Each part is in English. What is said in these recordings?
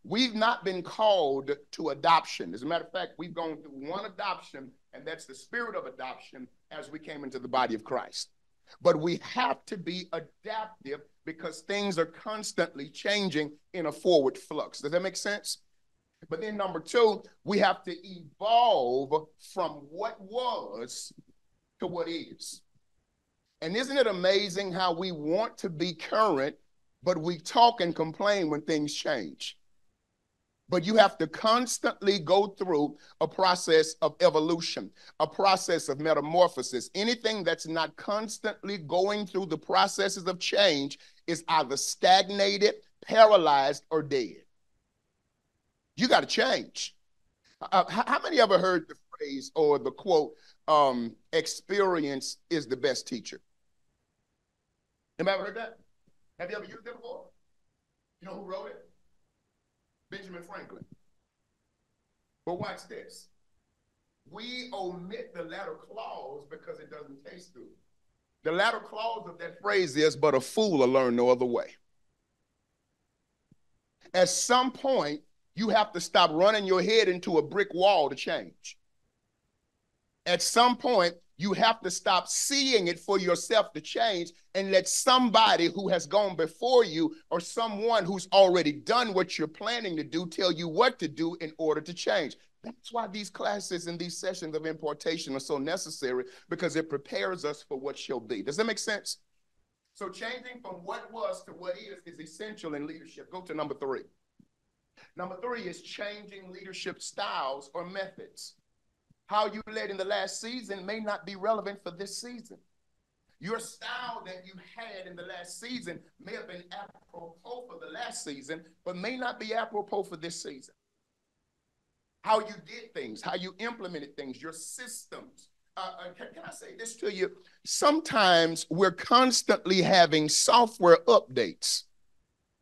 We've not been called to adoption. As a matter of fact, we've gone through one adoption, and that's the spirit of adoption as we came into the body of Christ. But we have to be adaptive because things are constantly changing in a forward flux. Does that make sense? But then number two, we have to evolve from what was to what is. And isn't it amazing how we want to be current, but we talk and complain when things change? But you have to constantly go through a process of evolution, a process of metamorphosis. Anything that's not constantly going through the processes of change is either stagnated, paralyzed, or dead. You got to change. How many ever heard the phrase or the quote, experience is the best teacher? Anybody ever heard that? Have you ever used it before? You know who wrote it? Benjamin Franklin. But watch this. We omit the latter clause because it doesn't taste good. The latter clause of that phrase is, but a fool will learn no other way. At some point, you have to stop running your head into a brick wall to change. At some point, you have to stop seeing it for yourself to change and let somebody who has gone before you or someone who's already done what you're planning to do tell you what to do in order to change. That's why these classes and these sessions of importation are so necessary, because it prepares us for what shall be. Does that make sense? So changing from what was to what is essential in leadership. Go to number three. Number three is changing leadership styles or methods. How you led in the last season may not be relevant for this season. Your style that you had in the last season may have been apropos for the last season, but may not be apropos for this season. How you did things, how you implemented things, your systems. Can I say this to you? Sometimes we're constantly having software updates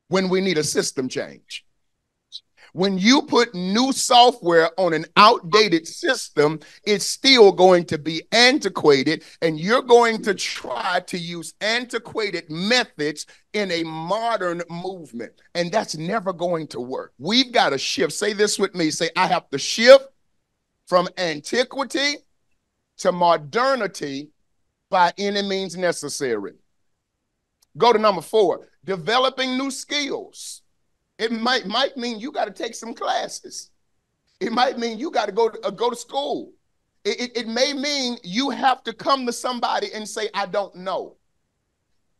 when we need a system change. When you put new software on an outdated system, it's still going to be antiquated, and you're going to try to use antiquated methods in a modern movement, and that's never going to work. We've got to shift. Say this with me. Say, I have to shift from antiquity to modernity by any means necessary. Go to number four, developing new skills. It might mean you got to take some classes. It might mean you got to go to school. It may mean you have to come to somebody and say, I don't know.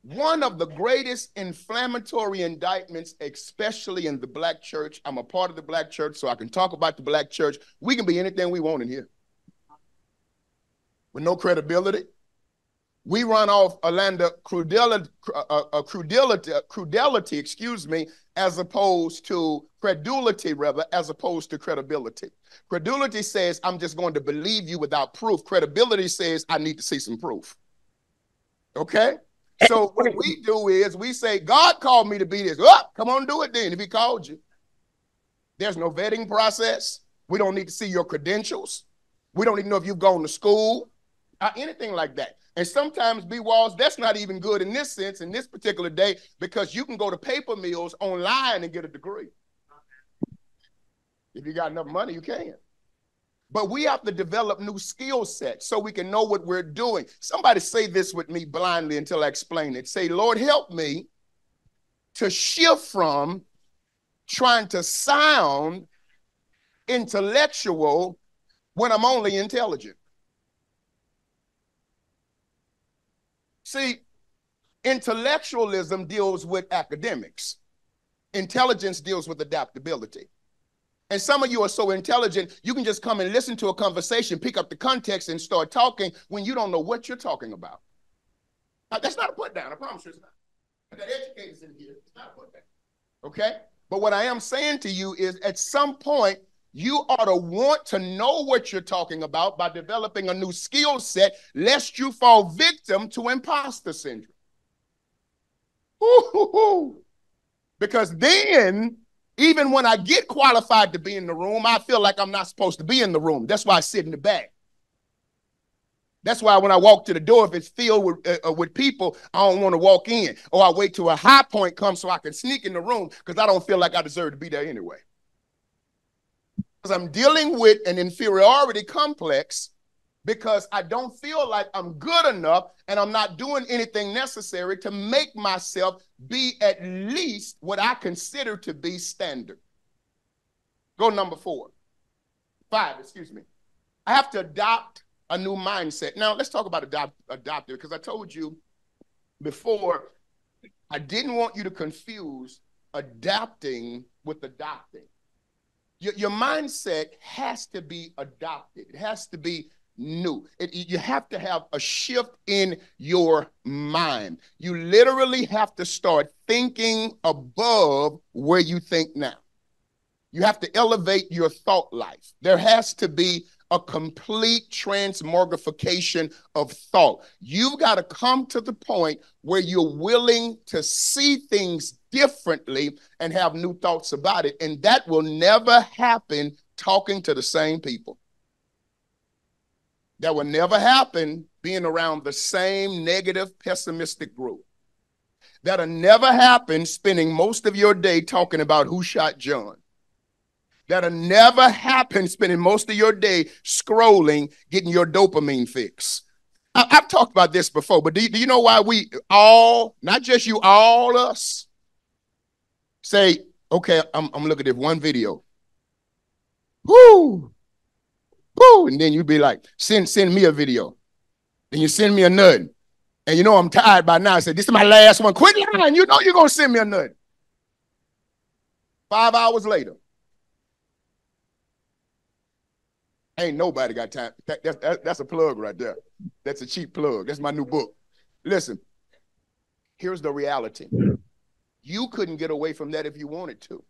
One of the greatest inflammatory indictments, especially in the black church, I'm a part of the black church, so I can talk about the black church. We can be anything we want in here with no credibility. We run off Orlando crudelity, as opposed to credulity, rather, as opposed to credibility. Credulity says, I'm just going to believe you without proof. Credibility says, I need to see some proof. Okay? So what we do is we say, God called me to be this. Oh, come on, do it then if he called you. There's no vetting process. We don't need to see your credentials. We don't even know if you've gone to school or anything like that. And sometimes, B-Walls, that's not even good in this sense, in this particular day, because you can go to paper mills online and get a degree. If you got enough money, you can. But we have to develop new skill sets so we can know what we're doing. Somebody say this with me blindly until I explain it. Say, Lord, help me to shift from trying to sound intellectual when I'm only intelligent. See, intellectualism deals with academics. Intelligence deals with adaptability. And some of you are so intelligent, you can just come and listen to a conversation, pick up the context, and start talking when you don't know what you're talking about. Now, that's not a put down, I promise you it's not. I got educators in here, it's not a put down. Okay? But what I am saying to you is at some point, you ought to want to know what you're talking about by developing a new skill set, lest you fall victim to imposter syndrome. Because then, even when I get qualified to be in the room, I feel like I'm not supposed to be in the room. That's why I sit in the back. That's why when I walk to the door, if it's filled with people, I don't want to walk in. Or I wait till a high point comes so I can sneak in the room because I don't feel like I deserve to be there anyway. Because I'm dealing with an inferiority complex because I don't feel like I'm good enough and I'm not doing anything necessary to make myself be at least what I consider to be standard. Go number 5, excuse me. I have to adopt a new mindset. Now, let's talk about adopted, because I told you before, I didn't want you to confuse adapting with adopting. Your mindset has to be adopted. It has to be new. You have to have a shift in your mind. You literally have to start thinking above where you think now. You have to elevate your thought life. There has to be a complete transmogrification of thought. You've got to come to the point where you're willing to see things differently and have new thoughts about it. And that will never happen talking to the same people. That will never happen being around the same negative, pessimistic group. That'll never happen spending most of your day talking about who shot John. That'll never happen spending most of your day scrolling, getting your dopamine fix. I've talked about this before, but do you know why we all, not just you, all us, say, okay, I'm looking at one video. Woo! Woo! And then you'd be like, send me a video. Then you send me a nut. And you know I'm tired by now. I said, this is my last one. Quit lying. You know you're going to send me a nut. 5 hours later. Ain't nobody got time. That's a plug right there. That's a cheap plug. That's my new book. Listen, here's the reality. You couldn't get away from that if you wanted to.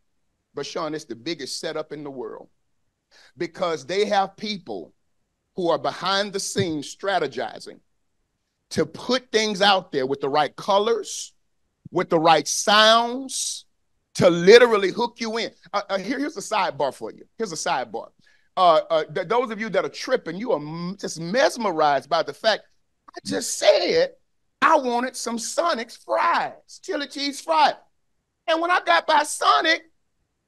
But Sean, it's the biggest setup in the world because they have people who are behind the scenes strategizing to put things out there with the right colors, with the right sounds, to literally hook you in. Here's a sidebar for you. Here's a sidebar. Those of you that are tripping, you are just mesmerized by the fact I just said I wanted some Sonic's fries, chili cheese fries. And when I got by Sonic,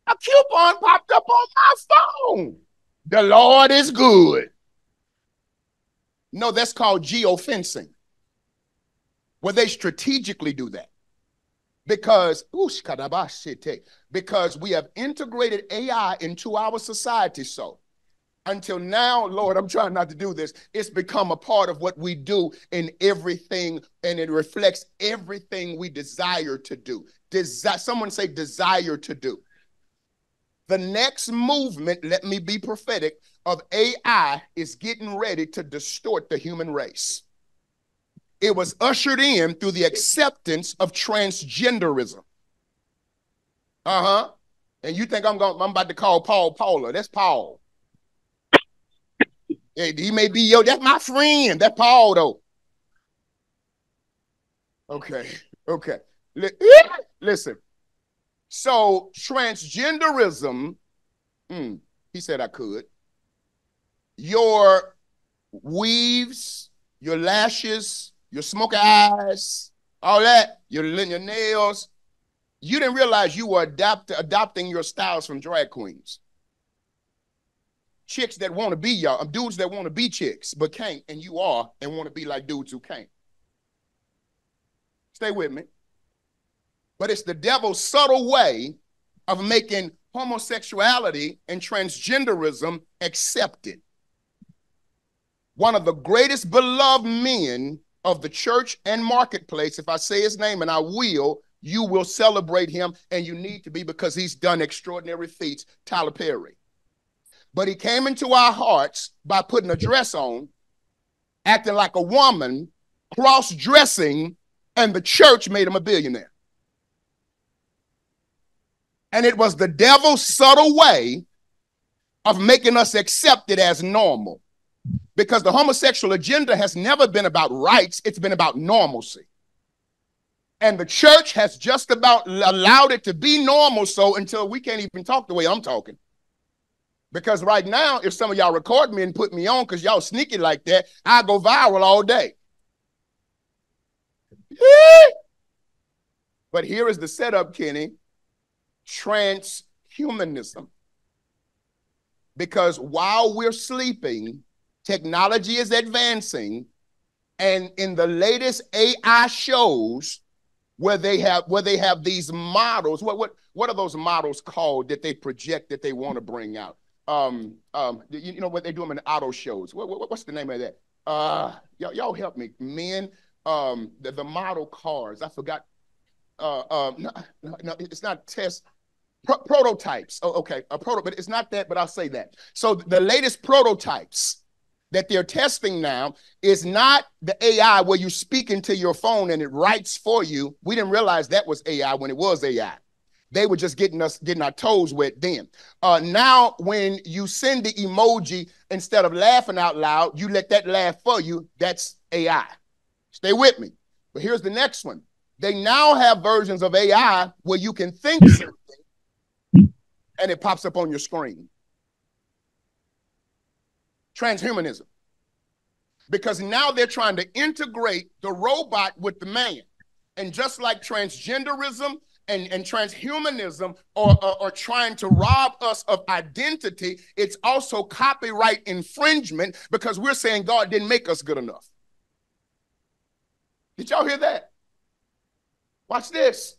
a coupon popped up on my phone. The Lord is good. No, that's called geofencing, where they strategically do that. Because we have integrated AI into our society. So until now, Lord, I'm trying not to do this. It's become a part of what we do in everything, and it reflects everything we desire to do. Someone say desire to do. The next movement, let me be prophetic, of AI is getting ready to distort the human race. It was ushered in through the acceptance of transgenderism. And you think I'm about to call Paul Paula. That's Paul. He may be that's my friend. That's Paul, though. Okay. Listen. So transgenderism, he said I could. Your weaves, your lashes, your smoky eyes, all that, your nails, you didn't realize you were adopting your styles from drag queens. Chicks that want to be y'all, dudes that want to be chicks, but can't, and you are, and want to be like dudes who can't. Stay with me. But it's the devil's subtle way of making homosexuality and transgenderism accepted. One of the greatest beloved men of the church and marketplace, if I say his name, and I will, you will celebrate him, and you need to be, because he's done extraordinary feats, Tyler Perry. But he came into our hearts by putting a dress on, acting like a woman, cross-dressing, and the church made him a billionaire. And it was the devil's subtle way of making us accept it as normal. Because the homosexual agenda has never been about rights, it's been about normalcy. And the church has just about allowed it to be normal so until we can't even talk the way I'm talking. Because right now, if some of y'all record me and put me on because y'all sneaky like that, I go viral all day. But here is the setup, Kenny. Transhumanism. because while we're sleeping, technology is advancing, and in the latest AI shows where they have these models, what are those models called that they project that they want to bring out? You know what they do them in auto shows? What's the name of that? Y'all help me, men. The model cars. I forgot. No, it's not test. Prototypes. Oh, okay, but it's not that. But I'll say that. So the latest prototypes that they're testing now is not the AI where you speak into your phone and it writes for you. We didn't realize that was AI when it was AI. They were just getting our toes wet then. Now, when you send the emoji, instead of laughing out loud, you let that laugh for you. That's AI. Stay with me. But here's the next one. They now have versions of AI where you can think something and it pops up on your screen. Transhumanism. Because now they're trying to integrate the robot with the man. And just like transgenderism and transhumanism are trying to rob us of identity, it's also copyright infringement because we're saying God didn't make us good enough. Did y'all hear that? Watch this.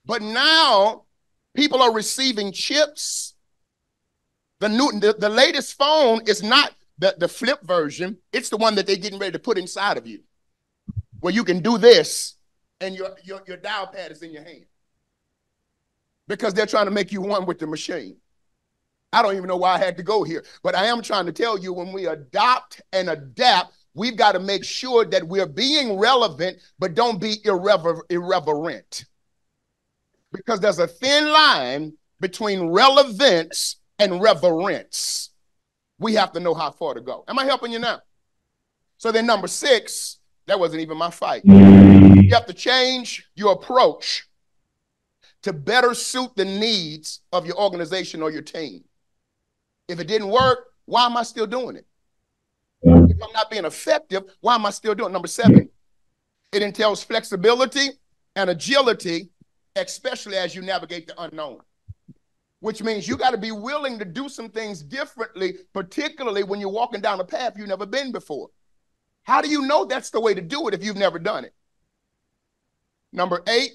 But now people are receiving chips. The latest phone is not the flip version. It's the one that they're getting ready to put inside of you, where you can do this and your dial pad is in your hand, because they're trying to make you one with the machine. I don't even know why I had to go here, but I am trying to tell you, when we adopt and adapt, we've got to make sure that we're being relevant, but don't be irreverent. Because there's a thin line between relevance and reverence. We have to know how far to go. Am I helping you now? So then number 6, that wasn't even my fight. You have to change your approach to better suit the needs of your organization or your team. If it didn't work, why am I still doing it? If I'm not being effective, why am I still doing it? Number 7, it entails flexibility and agility, especially as you navigate the unknown, which means you got to be willing to do some things differently, particularly when you're walking down a path you've never been before. How do you know that's the way to do it if you've never done it? Number 8,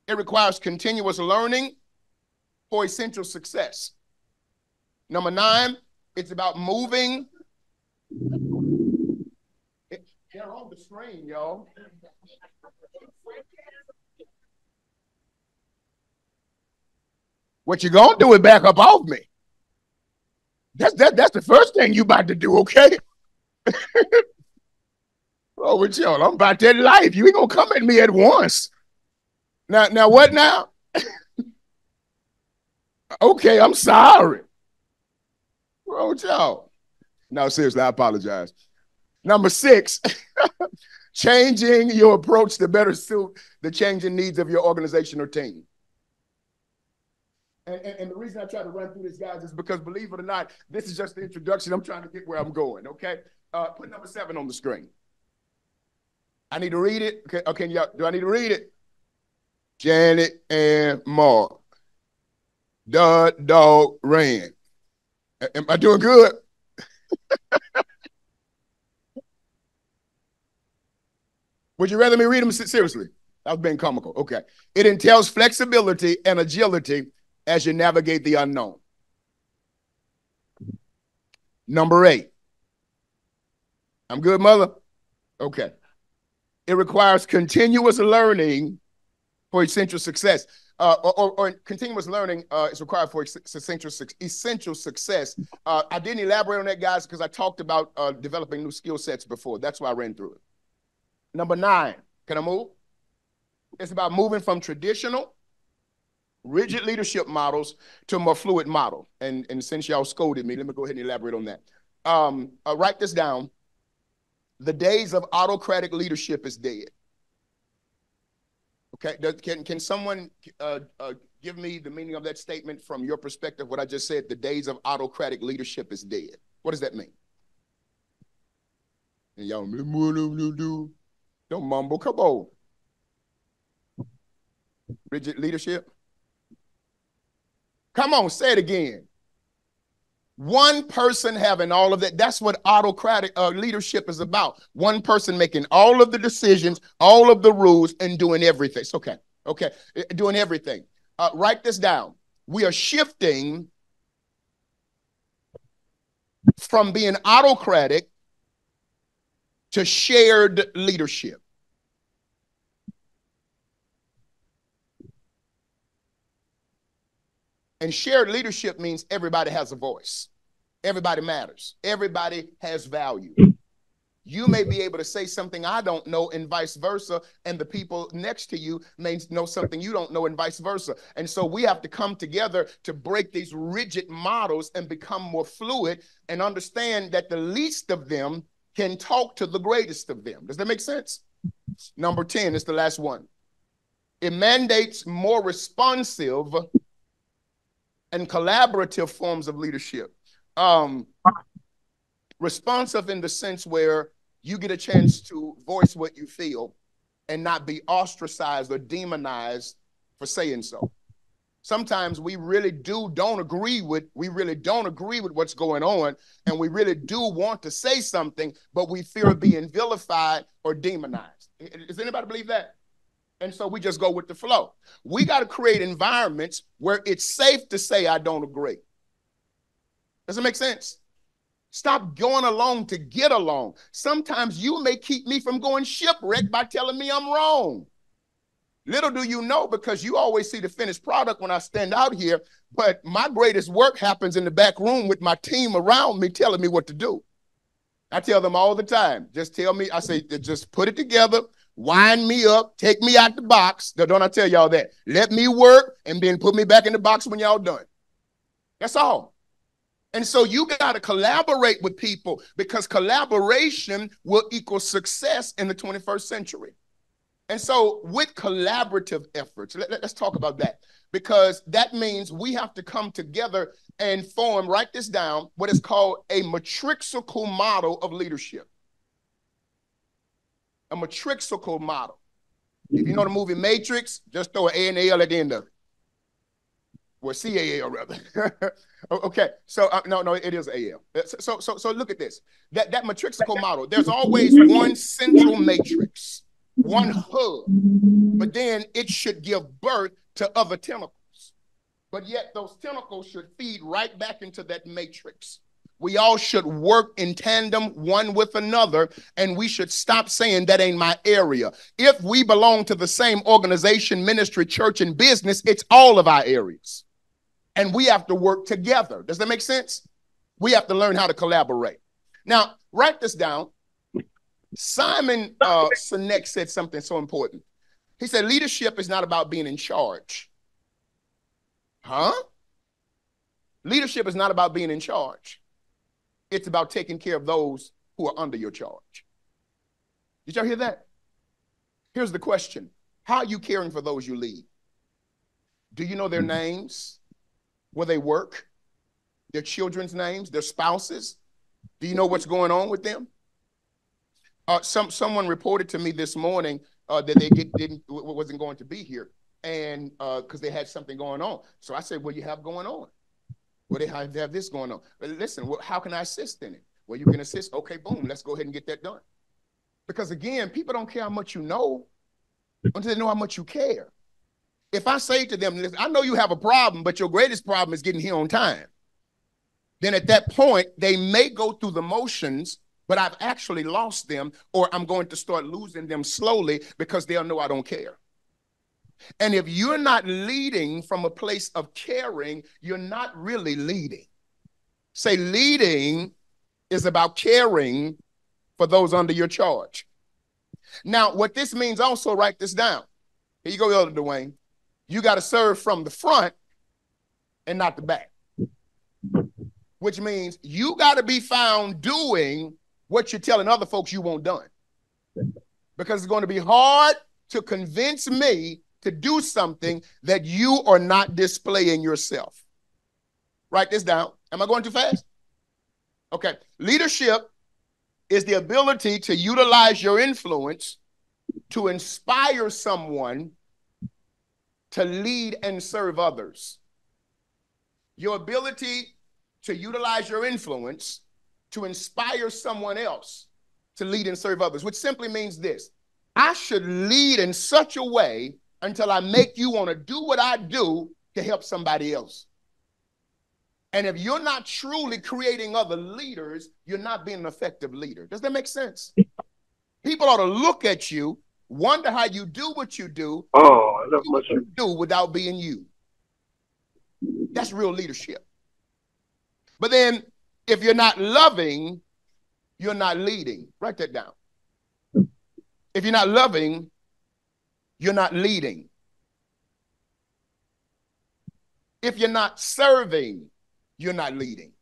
it requires continuous learning for essential success. Number 9, it's about moving. They're on the screen, y'all. What you gonna do is back up off me. That's the first thing you about to do, okay? Oh, with y'all, I'm about that life. You ain't gonna come at me at once. Now what now? Okay, I'm sorry. What's wrong with y'all? No, seriously, I apologize. Number 6, changing your approach to better suit the changing needs of your organization or team. And the reason I try to run through this, guys, is because, believe it or not, this is just the introduction. I'm trying to get where I'm going, okay? Put number 7 on the screen. I need to read it. Okay, do I need to read it? Janet and Mark. The dog ran. Am I doing good? Would you rather me read them seriously? I was being comical. Okay. It entails flexibility and agility as you navigate the unknown. Number 8. I'm good, mother? Okay. It requires continuous learning for essential success. Or continuous learning is required for essential success. I didn't elaborate on that, guys, because I talked about developing new skill sets before. That's why I ran through it. Number 9, can I move? It's about moving from traditional, rigid leadership models to a more fluid model. And since y'all scolded me, let me go ahead and elaborate on that. Write this down. The days of autocratic leadership is dead. Okay, can someone give me the meaning of that statement from your perspective, what I just said? The days of autocratic leadership is dead. What does that mean? And y'all, don't mumble, come on. Rigid leadership? Come on, say it again. One person having all of that. That's what autocratic leadership is about. One person making all of the decisions, all of the rules, and doing everything. It's okay. Okay. Doing everything. Write this down. We are shifting from being autocratic to shared leadership. And shared leadership means everybody has a voice. Everybody matters. Everybody has value. You may be able to say something I don't know and vice versa, and the people next to you may know something you don't know and vice versa. And so we have to come together to break these rigid models and become more fluid and understand that the least of them can talk to the greatest of them. Does that make sense? Number 10 is the last one. It mandates more responsive and collaborative forms of leadership. Responsive in the sense where you get a chance to voice what you feel and not be ostracized or demonized for saying so. Sometimes we really don't agree with what's going on, and we really do want to say something, but we fear being vilified or demonized. Does anybody believe that? And so we just go with the flow. We got to create environments where it's safe to say I don't agree. Does it make sense? Stop going along to get along. Sometimes you may keep me from going shipwrecked by telling me I'm wrong. Little do you know, because you always see the finished product when I stand out here, but my greatest work happens in the back room with my team around me telling me what to do. I tell them all the time, just tell me, I say, just put it together, wind me up, take me out the box. Don't I tell y'all that? Let me work and then put me back in the box when y'all done. That's all. And so you got to collaborate with people, because collaboration will equal success in the 21st century. And so with collaborative efforts, let's talk about that, because that means we have to come together and form, write this down, what is called a matrixical model of leadership. A matrixical model. If you know the movie Matrix, just throw an A and L at the end of it. Well, CAL rather. Okay, so no, it is AL. So look at this. That matrixical model, there's always one central matrix, one hub, but then it should give birth to other tentacles. But yet those tentacles should feed right back into that matrix. We all should work in tandem, one with another, and we should stop saying that ain't my area. If we belong to the same organization, ministry, church, and business, it's all of our areas. And we have to work together. Does that make sense? We have to learn how to collaborate. Now, write this down. Simon Sinek said something so important. He said, leadership is not about being in charge. Huh? Leadership is not about being in charge. It's about taking care of those who are under your charge. Did y'all hear that? Here's the question. How are you caring for those you lead? Do you know their names? Where they work? Their children's names? Their spouses? Do you know what's going on with them? Someone reported to me this morning that they wasn't going to be here, and because they had something going on. So I said, "What do you have going on?" Well, they have this going on. But listen, how can I assist in it? Well, you can assist. Okay, boom, let's go ahead and get that done. Because again, people don't care how much you know until they know how much you care. If I say to them, listen, I know you have a problem, but your greatest problem is getting here on time. Then at that point, they may go through the motions, but I've actually lost them, or I'm going to start losing them slowly because they'll know I don't care. And if you're not leading from a place of caring, you're not really leading. Say leading is about caring for those under your charge. Now, what this means also, write this down. Here you go, Elder Dwayne. You got to serve from the front and not the back, which means you got to be found doing what you're telling other folks you want done, because it's going to be hard to convince me to do something that you are not displaying yourself. Write this down. Am I going too fast? Okay. Leadership is the ability to utilize your influence to inspire someone to lead and serve others. Your ability to utilize your influence to inspire someone else to lead and serve others, which simply means this: I should lead in such a way until I make you want to do what I do to help somebody else. And if you're not truly creating other leaders, you're not being an effective leader. Does that make sense? People ought to look at you, wonder how you do what you do, do what you do without being you. That's real leadership. But then if you're not loving, you're not leading. Write that down. If you're not loving, you're not leading. If you're not serving, you're not leading.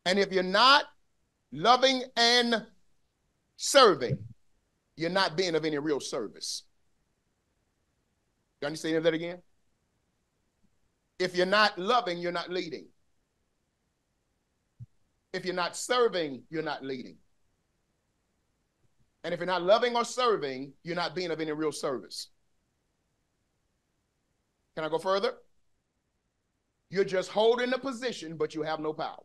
And if you're not loving and serving, you're not being of any real service. Do you understand that again? If you're not loving, you're not leading. If you're not serving, you're not leading. And if you're not loving or serving, you're not being of any real service. Can I go further? You're just holding a position, but you have no power.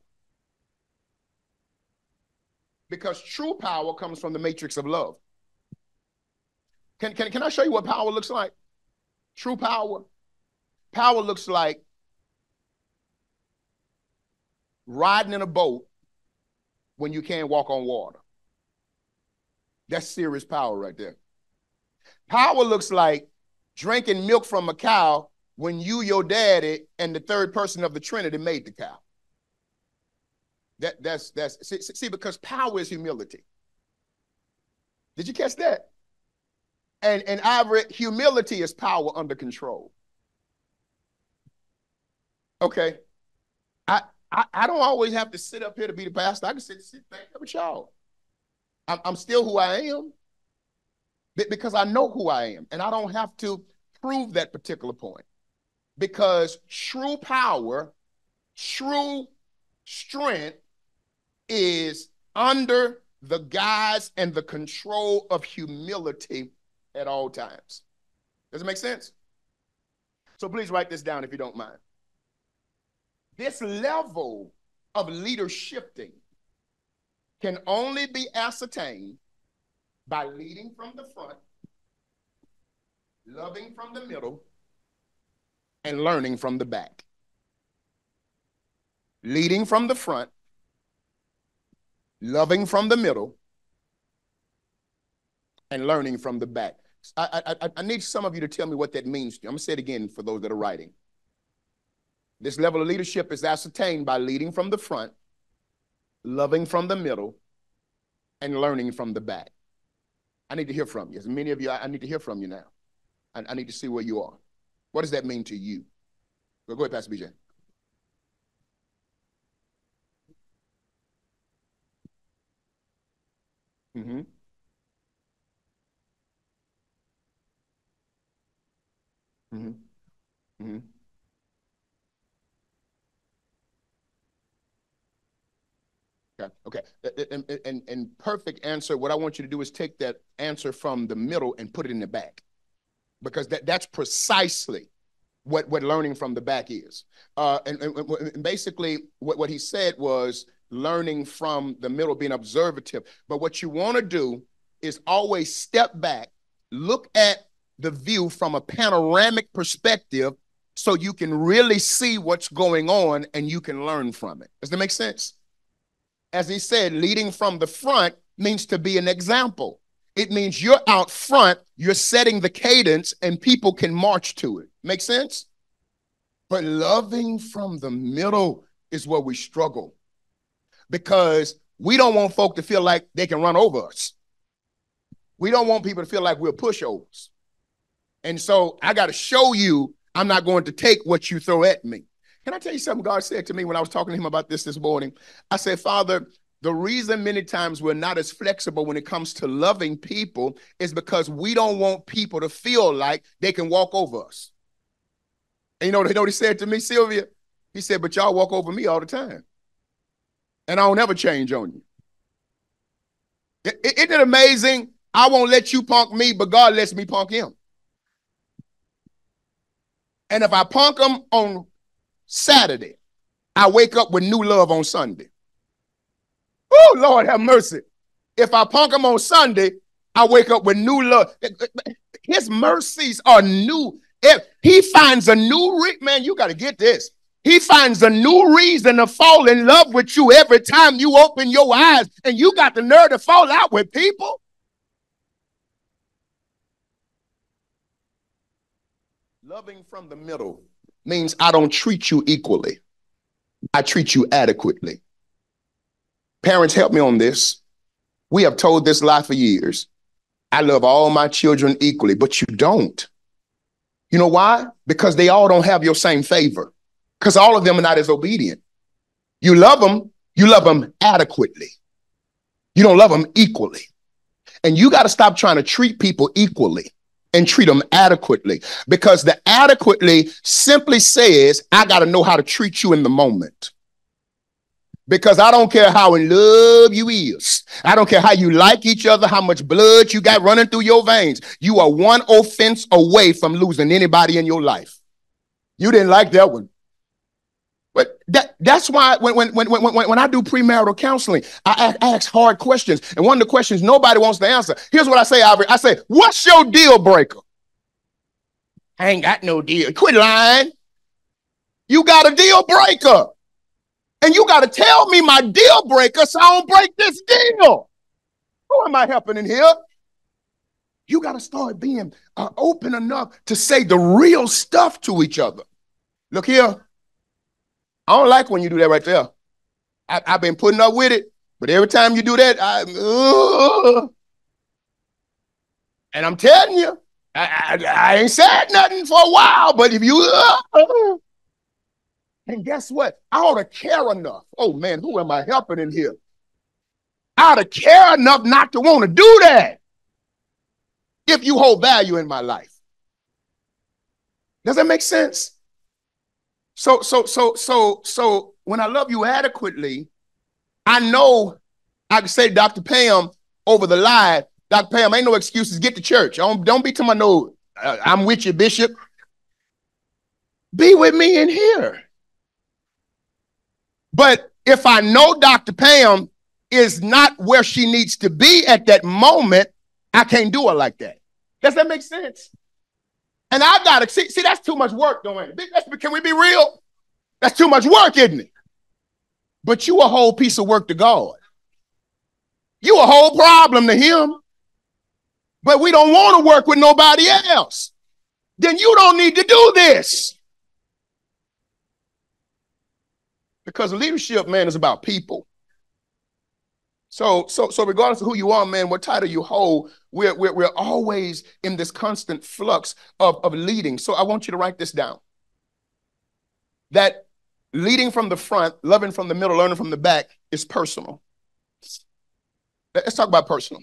Because true power comes from the matrix of love. Can I show you what power looks like? True power. Power looks like riding in a boat when you can't walk on water. That's serious power right there. Power looks like drinking milk from a cow when you, your daddy, and the third person of the Trinity made the cow. See, because power is humility. Did you catch that? And Ivory, humility is power under control. Okay. I don't always have to sit up here to be the pastor. I can sit back here with y'all. I'm still who I am because I know who I am, and I don't have to prove that particular point, because true power, true strength is under the guise and the control of humility at all times. Does it make sense? So please write this down if you don't mind. This level of leadershiping can only be ascertained by leading from the front, loving from the middle, and learning from the back. Leading from the front, loving from the middle, and learning from the back. I need some of you to tell me what that means to you. I'm going to say it again for those that are writing. This level of leadership is ascertained by leading from the front, loving from the middle, and learning from the back. I need to hear from you. As many of you, I need to hear from you now. I need to see where you are. What does that mean to you? Go ahead, Pastor BJ. Mm-hmm. Mm-hmm. Mm-hmm. Okay. And perfect answer. What I want you to do is take that answer from the middle and put it in the back, because that's precisely what learning from the back is. And basically what he said was learning from the middle, being observative. But what you want to do is always step back, look at the view from a panoramic perspective so you can really see what's going on and you can learn from it. Does that make sense? As he said, leading from the front means to be an example. It means you're out front, you're setting the cadence, and people can march to it. Make sense? But loving from the middle is where we struggle, because we don't want folk to feel like they can run over us. We don't want people to feel like we're pushovers. And so I got to show you I'm not going to take what you throw at me. Can I tell you something God said to me when I was talking to him about this morning? I said, Father, the reason many times we're not as flexible when it comes to loving people is because we don't want people to feel like they can walk over us. And you know what he said to me, Sylvia? He said, but y'all walk over me all the time. And I don't ever change on you. Isn't it amazing? I won't let you punk me, but God lets me punk him. And if I punk them on Saturday, I wake up with new love on Sunday. Oh, Lord have mercy. If I punk them on Sunday, I wake up with new love. His mercies are new. If he finds a new man, you got to get this. He finds a new reason to fall in love with you every time you open your eyes, and you got the nerve to fall out with people. Loving from the middle means I don't treat you equally. I treat you adequately. Parents, help me on this. We have told this lie for years. I love all my children equally, but you don't. You know why? Because they all don't have your same favor. Because all of them are not as obedient. You love them adequately. You don't love them equally. And you got to stop trying to treat people equally and treat them adequately, because the adequately simply says, I got to know how to treat you in the moment. Because I don't care how in love you is. I don't care how you like each other, how much blood you got running through your veins. You are one offense away from losing anybody in your life. You didn't like that one. But that's why when I do premarital counseling, I ask hard questions. And one of the questions nobody wants to answer. Here's what I say, Ivory. I say, what's your deal breaker? I ain't got no deal. Quit lying. You got a deal breaker. And you got to tell me my deal breaker so I don't break this deal. Who am I helping in here? You got to start being open enough to say the real stuff to each other. Look here. I don't like when you do that right there. I've been putting up with it, but every time you do that, and I'm telling you, I ain't said nothing for a while, but if you, and guess what? I ought to care enough. Oh man, who am I helping in here? I ought to care enough not to want to do that if you hold value in my life. Does that make sense? So when I love you adequately, I know I can say to Dr. Pam over the line, Dr. Pam, ain't no excuses. Get to church. Don't be to my no, I'm with you, Bishop. Be with me in here. But if I know Dr. Pam is not where she needs to be at that moment, I can't do her like that. Does that make sense? And I got to see, that's too much work, don't it? Can we be real? That's too much work, isn't it? But you a whole piece of work to God. You a whole problem to him. But we don't want to work with nobody else. Then you don't need to do this. Because leadership, man, is about people. So regardless of who you are, man, what title you hold, we're always in this constant flux of leading. So I want you to write this down. That leading from the front, loving from the middle, learning from the back is personal. Let's talk about personal.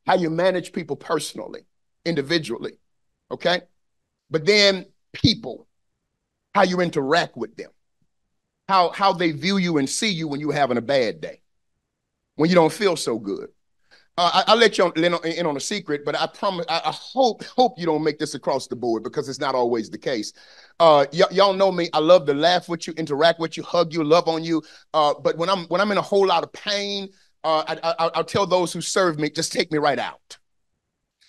How you manage people personally, individually, okay? But then people, how you interact with them, how they view you and see you when you're having a bad day, when you don't feel so good. I'll let you in on a secret, but I promise, I hope you don't make this across the board, because it's not always the case. Y'all know me. I love to laugh with you, interact with you, hug you, love on you. But when I'm in a whole lot of pain, I'll tell those who serve me, just take me right out.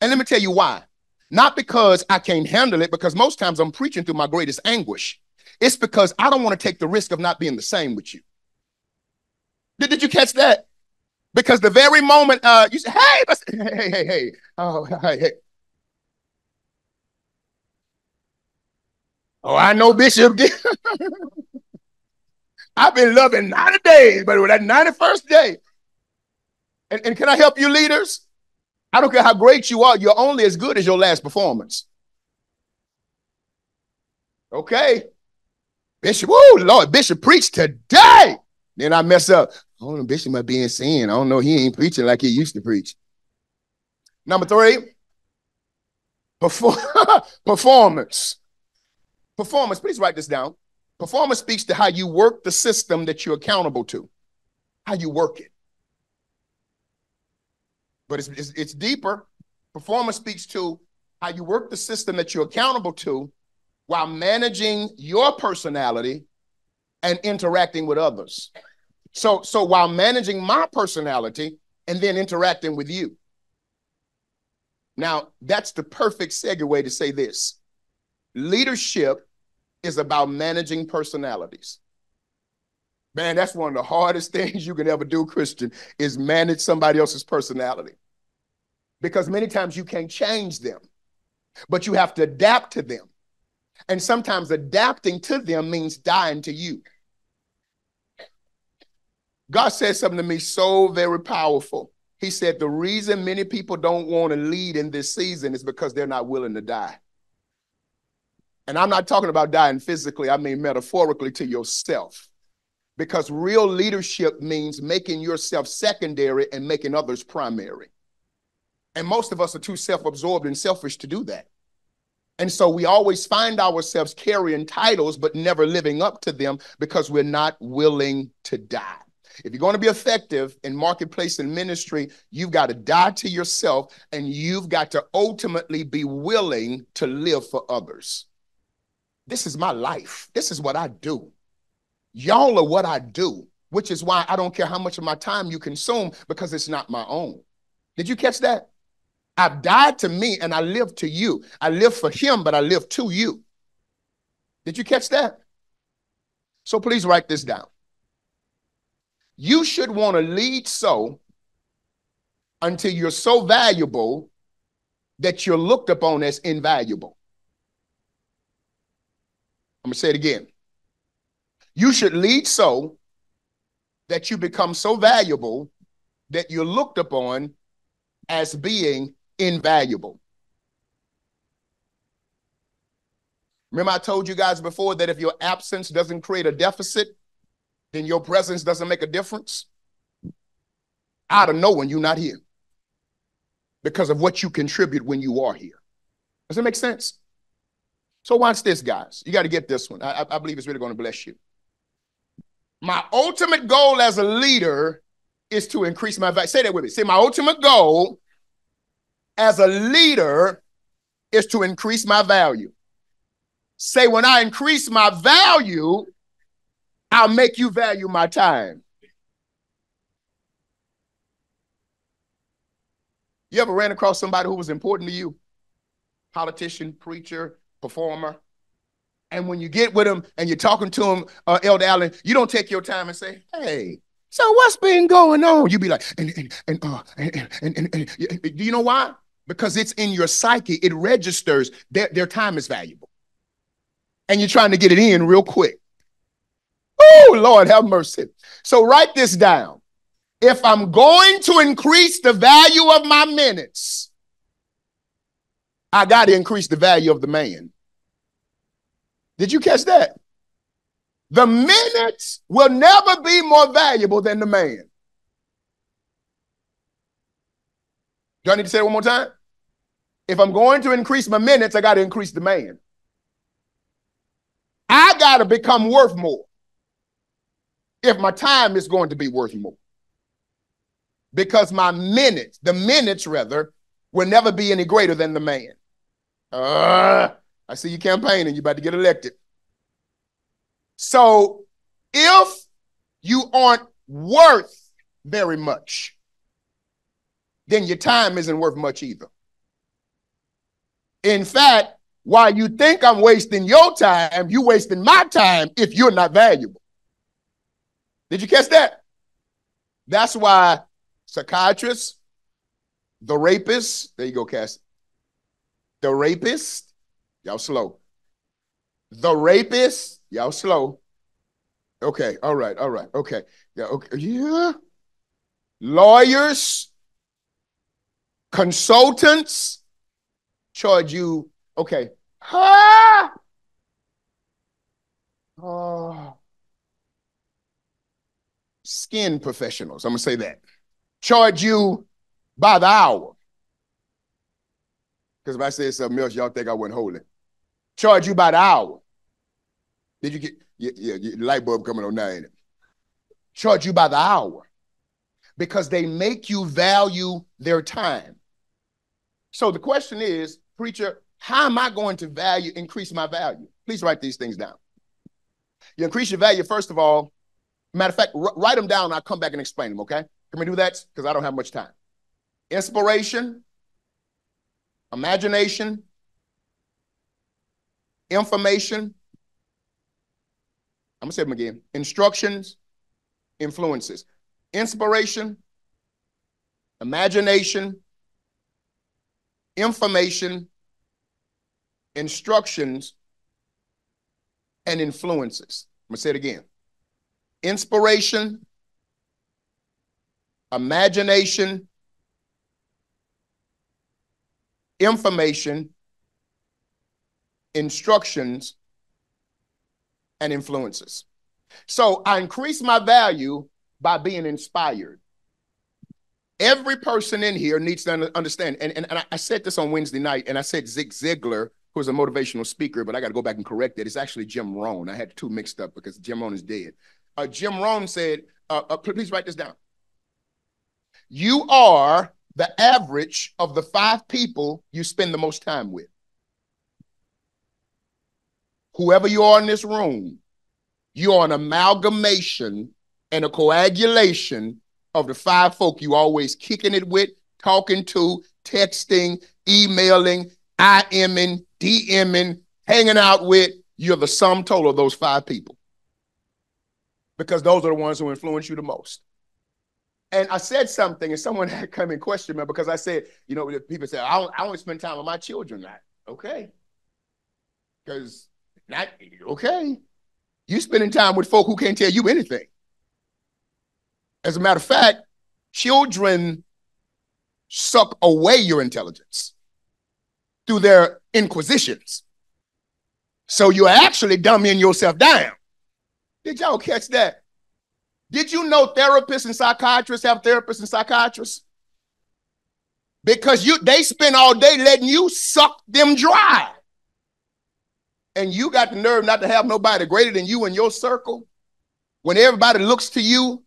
And let me tell you why. Not because I can't handle it, because most times I'm preaching through my greatest anguish. It's because I don't want to take the risk of not being the same with you. Did you catch that? Because the very moment you say, hey, oh, hey. Oh, I know Bishop did. I've been loving 90 days, but with that 91st day. And can I help you, leaders? I don't care how great you are. You're only as good as your last performance. Okay. Bishop, woo, Lord, Bishop preached today. Then I mess up. Oh, Bishop might be in sin. I don't know. He ain't preaching like he used to preach. Number 3, performance. Performance, please write this down. Performance speaks to how you work the system that you're accountable to, how you work it. But it's deeper. Performance speaks to how you work the system that you're accountable to while managing your personality and interacting with others. So while managing my personality and then interacting with you. Now, that's the perfect segue to say this. Leadership is about managing personalities. Man, that's one of the hardest things you can ever do, Christian, is manage somebody else's personality. Because many times you can't change them, but you have to adapt to them. And sometimes adapting to them means dying to you. God said something to me so very powerful. He said, the reason many people don't want to lead in this season is because they're not willing to die. And I'm not talking about dying physically, I mean metaphorically to yourself. Because real leadership means making yourself secondary and making others primary. And most of us are too self-absorbed and selfish to do that. And so we always find ourselves carrying titles, but never living up to them because we're not willing to die. If you're going to be effective in marketplace and ministry, you've got to die to yourself and you've got to ultimately be willing to live for others. This is my life. This is what I do. Y'all are what I do, which is why I don't care how much of my time you consume because it's not my own. Did you catch that? I've died to me and I live to you. I live for him, but I live to you. Did you catch that? So please write this down. You should want to lead so until you're so valuable that you're looked upon as invaluable. I'm going to say it again. You should lead so that you become so valuable that you're looked upon as being invaluable. Remember I told you guys before that if your absence doesn't create a deficit, then your presence doesn't make a difference? Out of knowing you're not here because of what you contribute when you are here. Does that make sense? So watch this, guys. You got to get this one. I believe it's really going to bless you. My ultimate goal as a leader is to increase my value. Say that with me. Say, my ultimate goal as a leader is to increase my value. Say, when I increase my value, I'll make you value my time. You ever ran across somebody who was important to you? Politician, preacher, performer. And when you get with them and you're talking to them, Elder Allen, you don't take your time and say, hey, so what's been going on? You be like, do you know why? Because it's in your psyche. It registers their time is valuable. And you're trying to get it in real quick. Oh, Lord, have mercy. So write this down. If I'm going to increase the value of my minutes, I got to increase the value of the man. Did you catch that? The minutes will never be more valuable than the man. Do I need to say it one more time? If I'm going to increase my minutes, I got to increase the man. I got to become worth more if my time is going to be worth more. Because my minutes, the minutes rather, will never be any greater than the man. I see you campaigning. You're about to get elected. So if you aren't worth very much, then your time isn't worth much either. In fact, while you think I'm wasting your time, you're wasting my time if you're not valuable. Did you catch that? That's why psychiatrists, the rapists, there you go, Cass. The rapist, y'all slow. The rapist, y'all slow. Okay, all right, okay. Yeah, okay, yeah. Lawyers, consultants charge you, okay. Skin professionals, I'm gonna say that. Charge you by the hour. Because if I said something else, y'all think I wasn't holy. Charge you by the hour. Did you get, yeah, light bulb coming on now, ain't it? Charge you by the hour. Because they make you value their time. So the question is, preacher, how am I going to increase my value? Please write these things down. You increase your value, first of all. Matter of fact, write them down and I'll come back and explain them, okay? Can we do that? Because I don't have much time. Inspiration, imagination, information. I'm going to say them again. Instructions, influences. Inspiration, imagination, information, instructions, and influences. I'm going to say it again. Inspiration, imagination, information, instructions, and influences. So I increase my value by being inspired. Every person in here needs to understand, and I said this on Wednesday night, and I said Zig Ziglar, who was a motivational speaker, but I got to go back and correct it. It's actually Jim Rohn. I had the two mixed up because Jim Rohn is dead. Jim Rohn said, please write this down. You are the average of the 5 people you spend the most time with. Whoever you are in this room, you're an amalgamation and a coagulation of the 5 folk you always kicking it with, talking to, texting, emailing, IMing, DMing, hanging out with. You're the sum total of those 5 people. Because those are the ones who influence you the most. And I said something, and someone had come and questioned me because I said, you know, people say, I only spend time with my children. Okay. Because, okay. You spending time with folk who can't tell you anything. As a matter of fact, children suck away your intelligence through their inquisitions. So you're actually dumbing yourself down. Did y'all catch that? Did you know therapists and psychiatrists have therapists and psychiatrists? Because they spend all day letting you suck them dry. And you got the nerve not to have nobody greater than you in your circle when everybody looks to you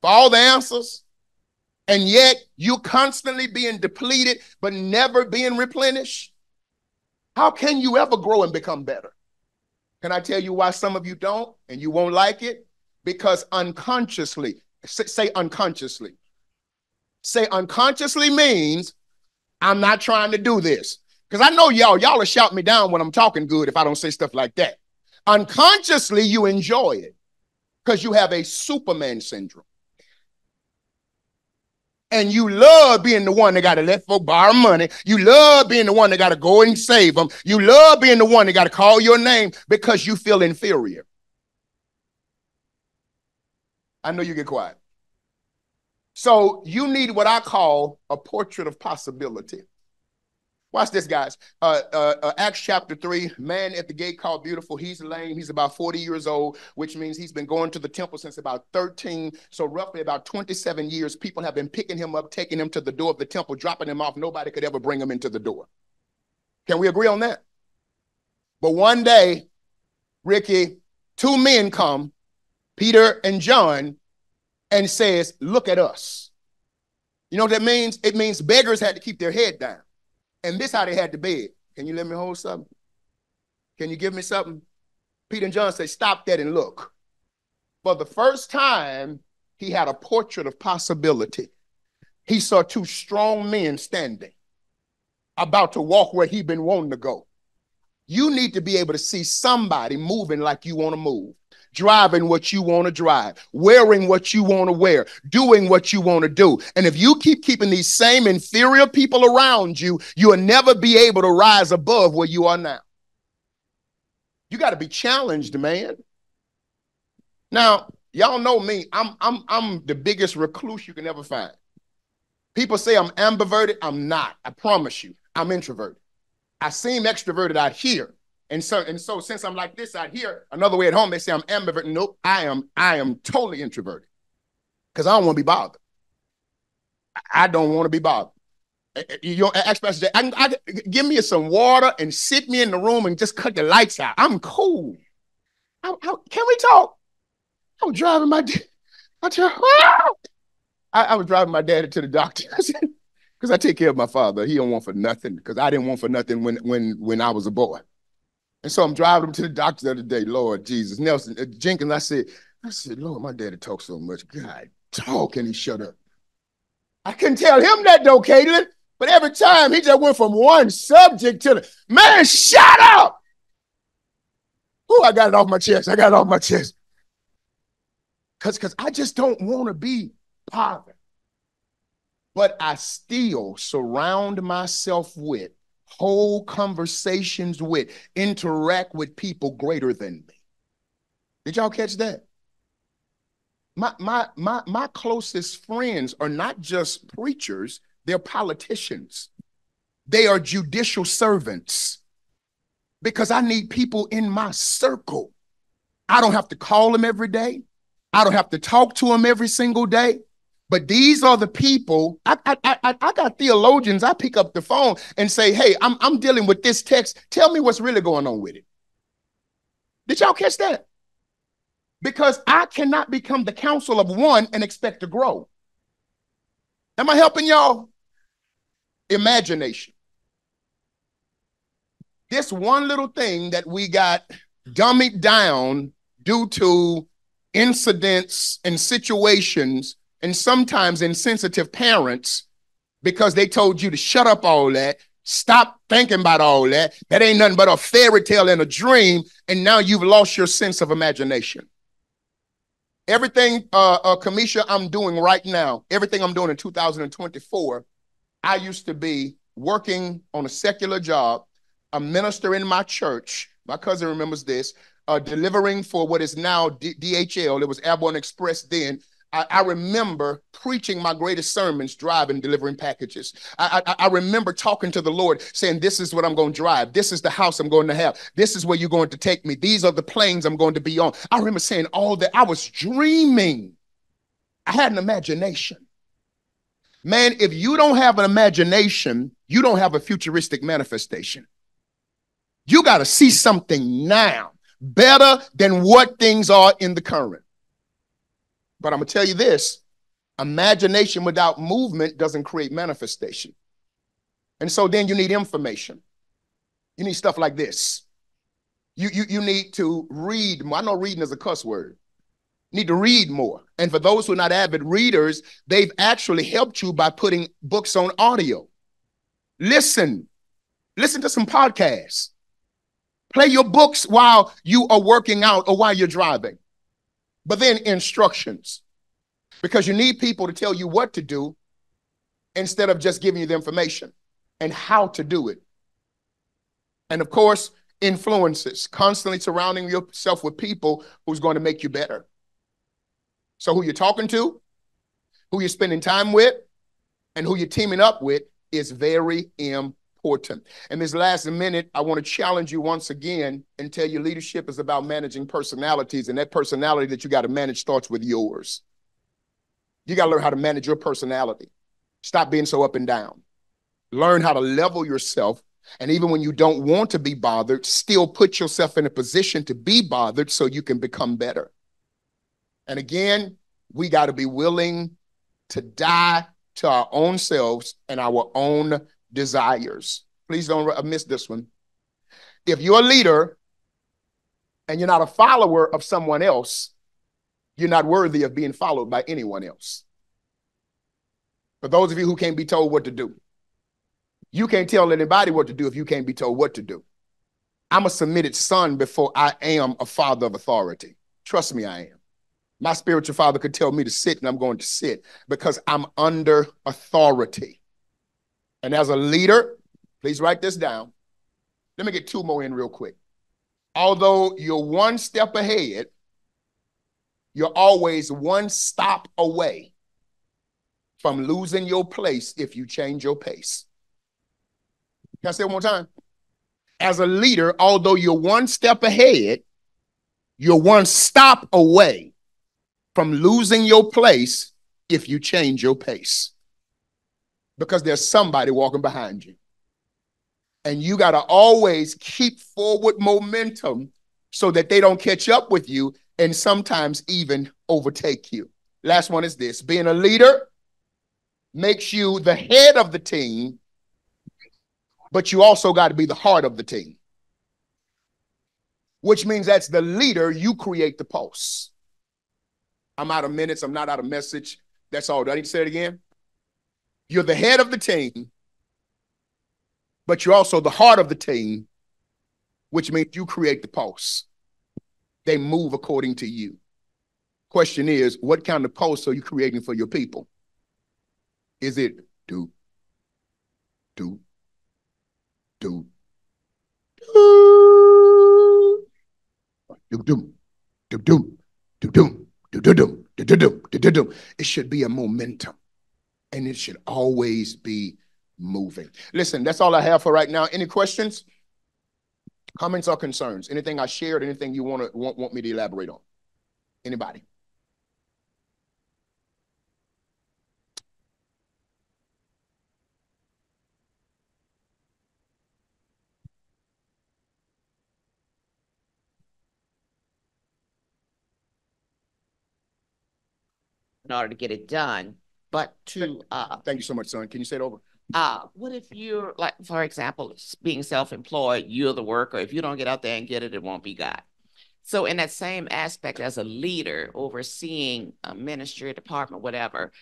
for all the answers, and yet you constantly being depleted but never being replenished. How can you ever grow and become better? Can I tell you why some of you don't and you won't like it? Because unconsciously, say unconsciously. Say unconsciously means I'm not trying to do this. Because I know y'all will shout me down when I'm talking good if I don't say stuff like that. Unconsciously, you enjoy it because you have a Superman syndrome. And you love being the one that got to let folk borrow money. You love being the one that got to go and save them. You love being the one that got to call your name because you feel inferior. I know you get quiet. So you need what I call a portrait of possibility. Watch this, guys. Acts chapter 3, man at the gate called Beautiful. He's lame. He's about 40 years old, which means he's been going to the temple since about 13. So roughly about 27 years, people have been picking him up, taking him to the door of the temple, dropping him off. Nobody could ever bring him into the door. Can we agree on that? But one day, Ricky, 2 men come, Peter and John, and says, look at us. You know what that means? It means beggars had to keep their head down. And this how they had to beg. Can you let me hold something? Can you give me something? Peter and John say, stop that and look. For the first time, he had a portrait of possibility. He saw 2 strong men standing, about to walk where he'd been wanting to go. You need to be able to see somebody moving like you want to move, driving what you want to drive, wearing what you want to wear, doing what you want to do. And if you keep keeping these same inferior people around you, you will never be able to rise above where you are now. You got to be challenged, man. Now, y'all know me. I'm the biggest recluse you can ever find. People say I'm ambiverted. I'm not. I promise you. I'm introverted. I seem extroverted out here. And so since I'm like this out here, another way at home, they say I'm ambivert. Nope, I am totally introverted because I don't want to be bothered. I don't want to be bothered. You ask Pastor Jay, give me some water and sit me in the room and just cut the lights out. I'm cool. Can we talk? I was driving my dad. I was driving my daddy to the doctor because I take care of my father. He don't want for nothing because I didn't want for nothing when I was a boy. And so I'm driving him to the doctor the other day. Lord Jesus. Nelson Jenkins, I said, Lord, my daddy talks so much. God, can he shut up? I couldn't tell him that though, Caitlin. But every time he just went from one subject to the, man, shut up. Oh, I got it off my chest. I got it off my chest. Because I just don't want to be bothered. But I still surround myself with, hold conversations with, interact with people greater than me. Did y'all catch that? My closest friends are not just preachers, they're politicians. They are judicial servants because I need people in my circle. I don't have to call them every day. I don't have to talk to them every single day. But these are the people, I got theologians, I pick up the phone and say, hey, I'm dealing with this text. Tell me what's really going on with it. Did y'all catch that? Because I cannot become the counsel of one and expect to grow. Am I helping y'all? Imagination. This one little thing that we got dummied down due to incidents and situations and sometimes insensitive parents because they told you to shut up all that, stop thinking about all that. That ain't nothing but a fairy tale and a dream, and now you've lost your sense of imagination. Everything, Kamisha, I'm doing right now, everything I'm doing in 2024, I used to be working on a secular job, a minister in my church. My cousin remembers this, delivering for what is now DHL. It was Airborne Express then. I remember preaching my greatest sermons, driving, delivering packages. I remember talking to the Lord, saying, this is what I'm going to drive. This is the house I'm going to have. This is where you're going to take me. These are the planes I'm going to be on. I remember saying all that. I was dreaming. I had an imagination. Man, if you don't have an imagination, you don't have a futuristic manifestation. You got to see something now better than what things are in the current. But I'm going to tell you this, imagination without movement doesn't create manifestation. And so then you need information. You need stuff like this. You need to read more. I know reading is a cuss word. You need to read more. And for those who are not avid readers, they've actually helped you by putting books on audio. Listen to some podcasts. Play your books while you are working out or while you're driving. But then instructions, because you need people to tell you what to do instead of just giving you the information and how to do it. And of course, influences, constantly surrounding yourself with people who's going to make you better. So who you're talking to, who you're spending time with, and who you're teaming up with is very important. And this last minute, I want to challenge you once again and tell you leadership is about managing personalities, and that personality that you got to manage starts with yours. You got to learn how to manage your personality. Stop being so up and down. Learn how to level yourself, and even when you don't want to be bothered, still put yourself in a position to be bothered so you can become better. And again, we got to be willing to die to our own selves and our own desires. Please don't miss this one. If you're a leader and you're not a follower of someone else, you're not worthy of being followed by anyone else. For those of you who can't be told what to do, you can't tell anybody what to do if you can't be told what to do. I'm a submitted son before I am a father of authority. Trust me, I am. My spiritual father could tell me to sit, and I'm going to sit because I'm under authority. And as a leader, please write this down. Let me get two more in real quick. Although you're one step ahead, you're always one stop away from losing your place if you change your pace. Can I say it one more time? As a leader, although you're one step ahead, you're one stop away from losing your place if you change your pace. Because there's somebody walking behind you. And you got to always keep forward momentum so that they don't catch up with you and sometimes even overtake you. Last one is this. Being a leader makes you the head of the team, but you also got to be the heart of the team. which means that's the leader, you create the pulse. I'm out of minutes. I'm not out of message. That's all. Do I need to say it again? You're the head of the team, but you're also the heart of the team, which means you create the pulse. They move according to you. Question is, what kind of pulse are you creating for your people? Is it do, do, do, do, do, do, do, do, do, do, do, do, do, do, do, do, do. It should be a momentum, and it should always be moving. Listen, that's all I have for right now. Any questions, comments, or concerns? Anything I shared? Anything you want me to elaborate on? Anybody? In order to get it done. But to thank you so much, son. Can you say it over? What if you're, like, for example, being self-employed, you're the worker. If you don't get out there and get it, it won't be got. So in that same aspect, as a leader overseeing a ministry, a department, whatever,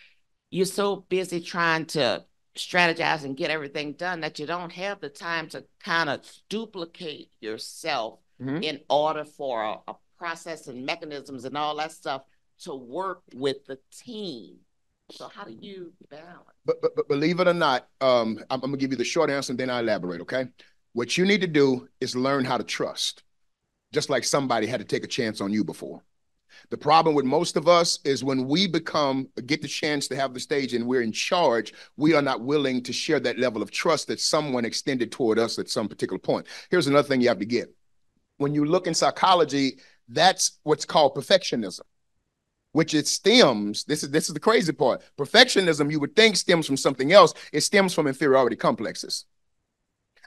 you're so busy trying to strategize and get everything done that you don't have the time to kind of duplicate yourself in order for a process and mechanisms and all that stuff to work with the team. So how do you balance? But believe it or not, I'm going to give you the short answer and then I elaborate, okay? What you need to do is learn how to trust, just like somebody had to take a chance on you before. The problem with most of us is when we get the chance to have the stage and we're in charge, we are not willing to share that level of trust that someone extended toward us at some particular point. Here's another thing you have to get. When you look in psychology, that's what's called perfectionism, which it stems, this is the crazy part. Perfectionism, you would think, stems from something else. It stems from inferiority complexes.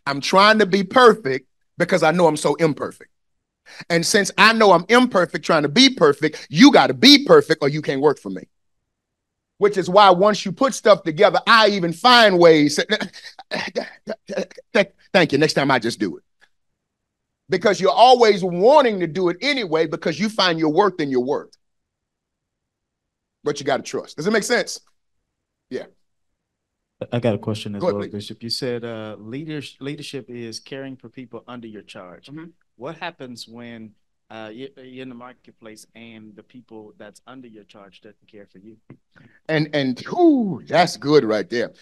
I'm trying to be perfect because I know I'm so imperfect. And since I know I'm imperfect trying to be perfect, you got to be perfect or you can't work for me. Which is why once you put stuff together, I even find ways. Thank you. Next time I just do it. Because you're always wanting to do it anyway because you find your worth in your worth. But you got to trust. Does it make sense? Yeah. I got a question as well, please. Bishop. You said leadership is caring for people under your charge. What happens when you're in the marketplace and the people that's under your charge doesn't care for you? And whoo, that's good right there.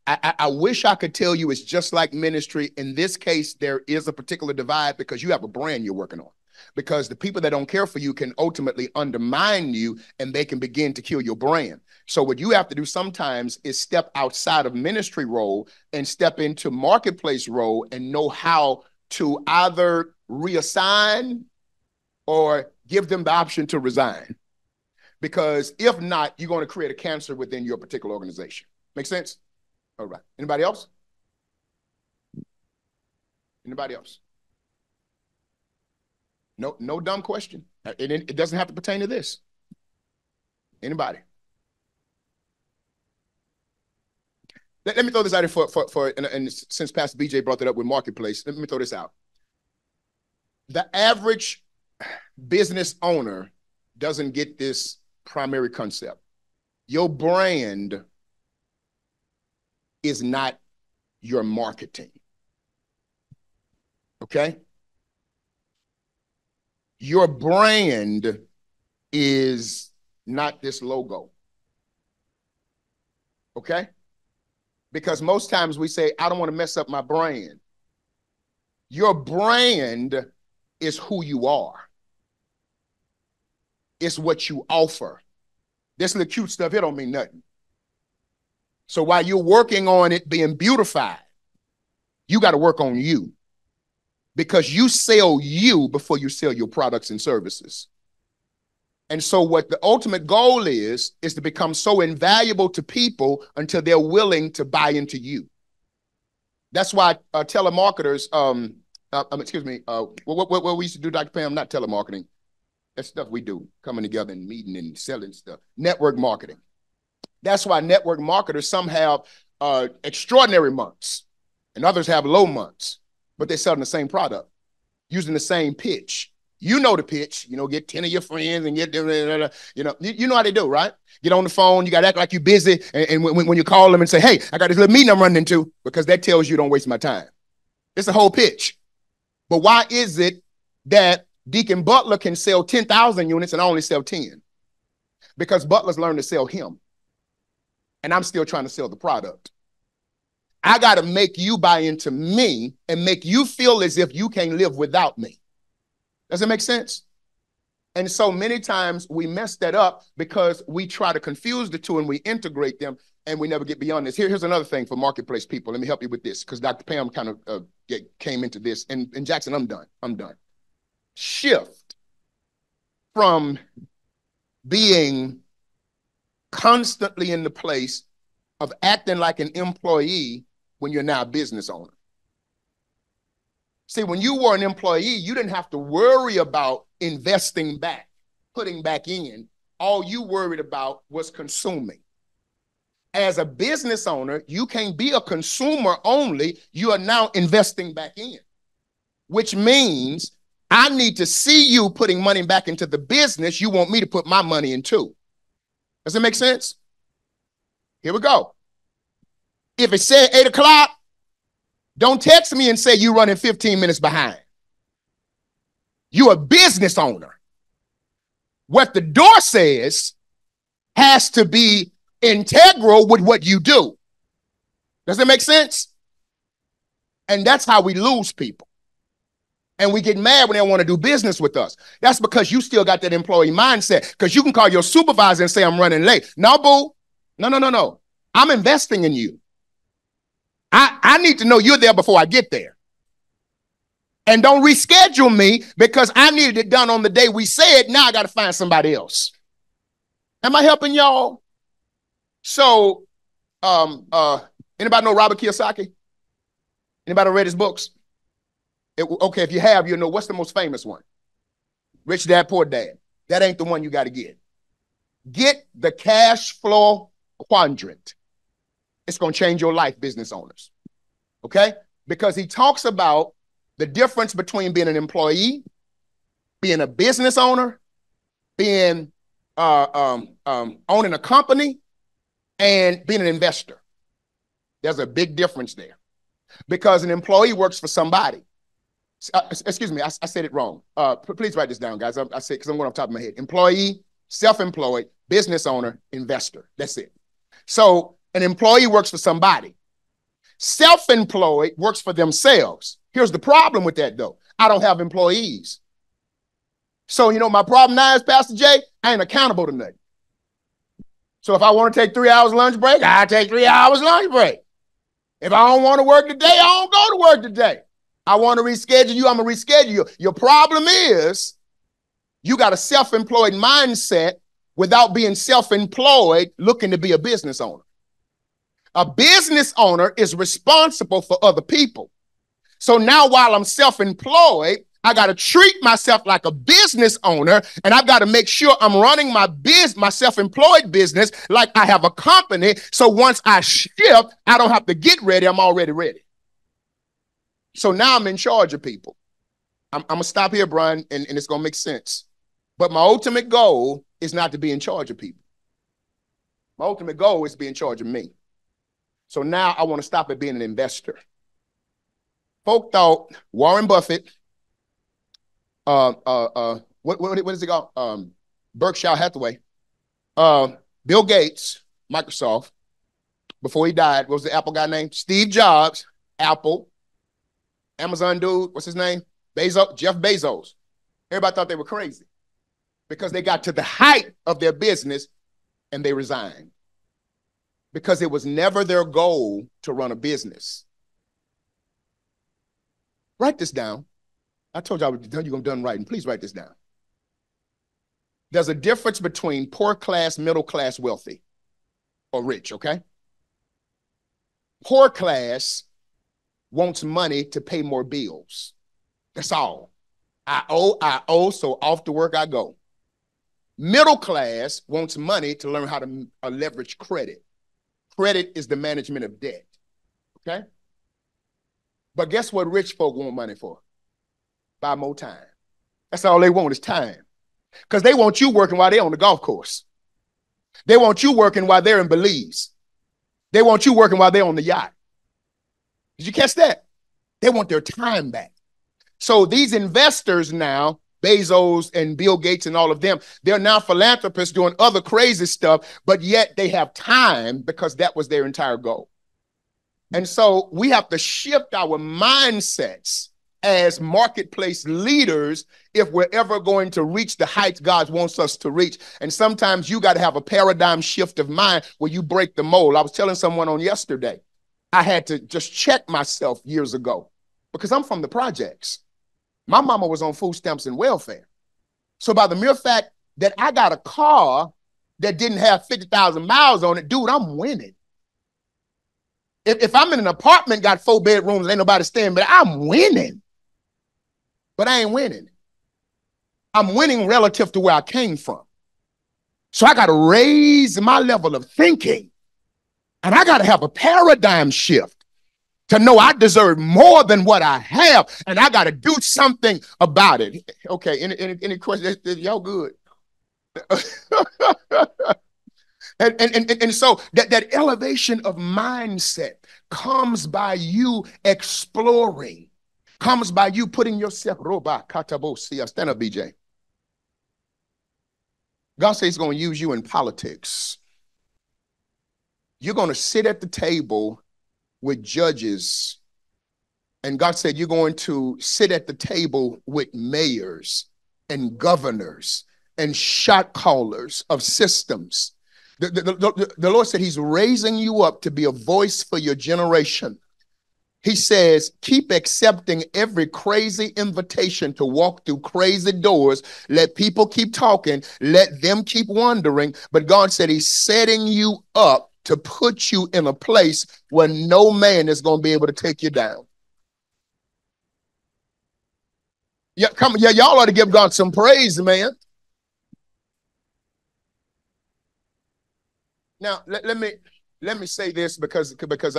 I wish I could tell you it's just like ministry. In this case, there is a particular divide because you have a brand you're working on. Because the people that don't care for you can ultimately undermine you and they can begin to kill your brand. So what you have to do sometimes is step outside of ministry role and step into marketplace role and know how to either reassign or give them the option to resign. Because if not, you're going to create a cancer within your particular organization. Make sense? All right. Anybody else? Anybody else? No dumb question. It doesn't have to pertain to this. Anybody? Let me throw this out here and since Pastor BJ brought that up with marketplace, let me throw this out. The average business owner doesn't get this primary concept. Your brand is not your marketing. Okay? Your brand is not this logo. Okay? Because most times we say, I don't want to mess up my brand. Your brand is who you are. It's what you offer. This little cute stuff, it don't mean nothing. So while you're working on it being beautified, you got to work on you. Because you sell you before you sell your products and services. And so what the ultimate goal is to become so invaluable to people until they're willing to buy into you. That's why telemarketers, what we used to do, Dr. Pam, not telemarketing. That's stuff we do, coming together and meeting and selling stuff. Network marketing. That's why network marketers, some have extraordinary months and others have low months, but they're selling the same product. using the same pitch. You know the pitch, get 10 of your friends and get, you know how they do, right? Get on the phone, you got to act like you're busy. And when you call them and say, hey, I got this little meeting I'm running into, because that tells you don't waste my time. It's a whole pitch. But why is it that Deacon Butler can sell 10,000 units and I only sell 10? Because Butler's learned to sell him. And I'm still trying to sell the product. I got to make you buy into me and make you feel as if you can't live without me. Does it make sense? And so many times we mess that up because we try to confuse the two and we integrate them and we never get beyond this. Here's another thing for marketplace people. Let me help you with this because Dr. Pam kind of came into this. And Jackson, I'm done. Shift from being constantly in the place of acting like an employee when you're now a business owner. See, when you were an employee, you didn't have to worry about investing back, putting back in. All you worried about was consuming. As a business owner, you can't be a consumer only. You are now investing back in, which means I need to see you putting money back into the business you want me to put my money into. Does it make sense? Here we go. If it said 8 o'clock, don't text me and say you're running 15 minutes behind. You're a business owner. What the door says has to be integral with what you do. Does it make sense? And that's how we lose people. And we get mad when they want to do business with us. That's because you still got that employee mindset. Because you can call your supervisor and say, I'm running late. No, boo. No. I'm investing in you. I need to know you're there before I get there. And don't reschedule me because I needed it done on the day we said. Now I got to find somebody else. Am I helping y'all? So, anybody know Robert Kiyosaki? Anybody read his books? Okay, if you have, you know what's the most famous one? Rich Dad, Poor Dad. That ain't the one you got to get. Get the cash flow quadrant. It's going to change your life, business owners. Okay? Because he talks about the difference between being an employee, being a business owner, being owning a company, and being an investor. There's a big difference there. Because an employee works for somebody. Excuse me, I said it wrong. Please write this down, guys. I said because I'm going off the top of my head. Employee, self-employed, business owner, investor. That's it. So an employee works for somebody. Self-employed works for themselves. Here's the problem with that, though. I don't have employees. So, my problem now is, Pastor Jay, I ain't accountable to nothing. So if I want to take 3 hours lunch break, I take 3 hours lunch break. If I don't want to work today, I don't go to work today. I want to reschedule you, I'm going to reschedule you. Your problem is you got a self-employed mindset without being self-employed looking to be a business owner. A business owner is responsible for other people. So now while I'm self-employed, I got to treat myself like a business owner, and I've got to make sure I'm running my self-employed business like I have a company. So once I shift, I don't have to get ready. I'm already ready. So now I'm in charge of people. I'm going to stop here, Brian, and it's going to make sense. But my ultimate goal is not to be in charge of people. My ultimate goal is to be in charge of me. So now I want to stop at being an investor. Folk thought Warren Buffett, what is it called? Berkshire Hathaway, Bill Gates, Microsoft, before he died, what was the Apple guy name? Steve Jobs, Apple, Amazon dude, what's his name? Jeff Bezos. Everybody thought they were crazy because they got to the height of their business and they resigned because it was never their goal to run a business. Write this down. I told you I would tell you I'm done writing. Please write this down. There's a difference between poor class, middle class, wealthy, or rich, okay? Poor class wants money to pay more bills. That's all. I owe, so off to work I go. Middle class wants money to learn how to leverage credit. Credit is the management of debt, okay? But guess what rich folk want money for? buy more time. That's all they want is time. Because they want you working while they're on the golf course. They want you working while they're in Belize. They want you working while they're on the yacht. Did you catch that? They want their time back. So these investors now, Bezos and Bill Gates and all of them, they're now philanthropists doing other crazy stuff, but yet they have time because that was their entire goal. And so we have to shift our mindsets as marketplace leaders if we're ever going to reach the heights God wants us to reach. And sometimes you got to have a paradigm shift of mind where you break the mold. I was telling someone on yesterday, I had to just check myself years ago because I'm from the projects. My mama was on food stamps and welfare. So by the mere fact that I got a car that didn't have 50,000 miles on it, dude, I'm winning. If I'm in an apartment, got 4 bedrooms, ain't nobody staying, but I'm winning. But I ain't winning. I'm winning relative to where I came from. So I got to raise my level of thinking. And I got to have a paradigm shift to know I deserve more than what I have. And I got to do something about it. Okay, any questions? Y'all good? And so that elevation of mindset comes by you exploring, comes by you putting yourself, stand up, BJ. God says he's going to use you in politics. You're going to sit at the table with judges. And God said you're going to sit at the table with mayors and governors and shot callers of systems. The Lord said he's raising you up to be a voice for your generation. He says, keep accepting every crazy invitation to walk through crazy doors. Let people keep talking. Let them keep wondering. But God said he's setting you up to put you in a place where no man is going to be able to take you down. Yeah, y'all ought to give God some praise, man. Now, let me say this because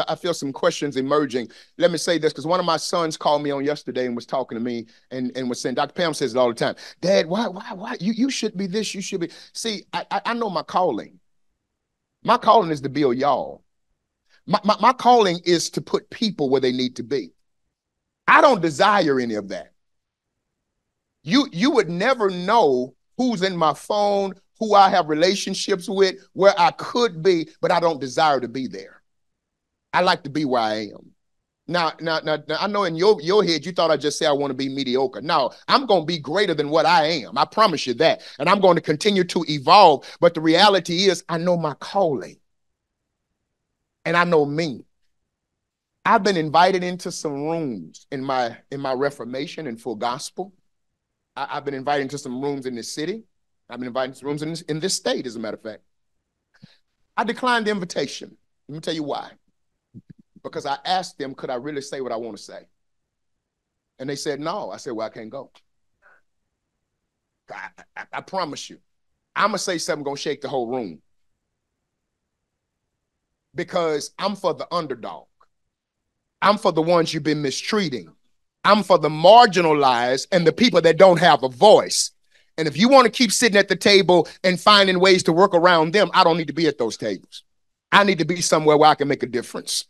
I feel some questions emerging. Let me say this because one of my sons called me on yesterday and was talking to me and was saying, Dr. Pam says it all the time. Dad, why? You should be this, you should be. See, I know my calling. My calling is to build y'all. My calling is to put people where they need to be. I don't desire any of that. You would never know who's in my phone, who I have relationships with, where I could be, but I don't desire to be there. I like to be where I am. Now I know in your head, you thought I just say I want to be mediocre. No, I'm going to be greater than what I am. I promise you that. And I'm going to continue to evolve. But the reality is I know my calling. And I know me. I've been invited into some rooms in my Reformation and full gospel. I've been invited into some rooms in this city. I've been invited to rooms in this state, as a matter of fact. I declined the invitation. Let me tell you why. Because I asked them, could I really say what I want to say? And they said, no. I said, well, I can't go. I promise you. I'm going to say something going to shake the whole room. Because I'm for the underdog. I'm for the ones you've been mistreating. I'm for the marginalized and the people that don't have a voice. And if you want to keep sitting at the table and finding ways to work around them, I don't need to be at those tables. I need to be somewhere where I can make a difference.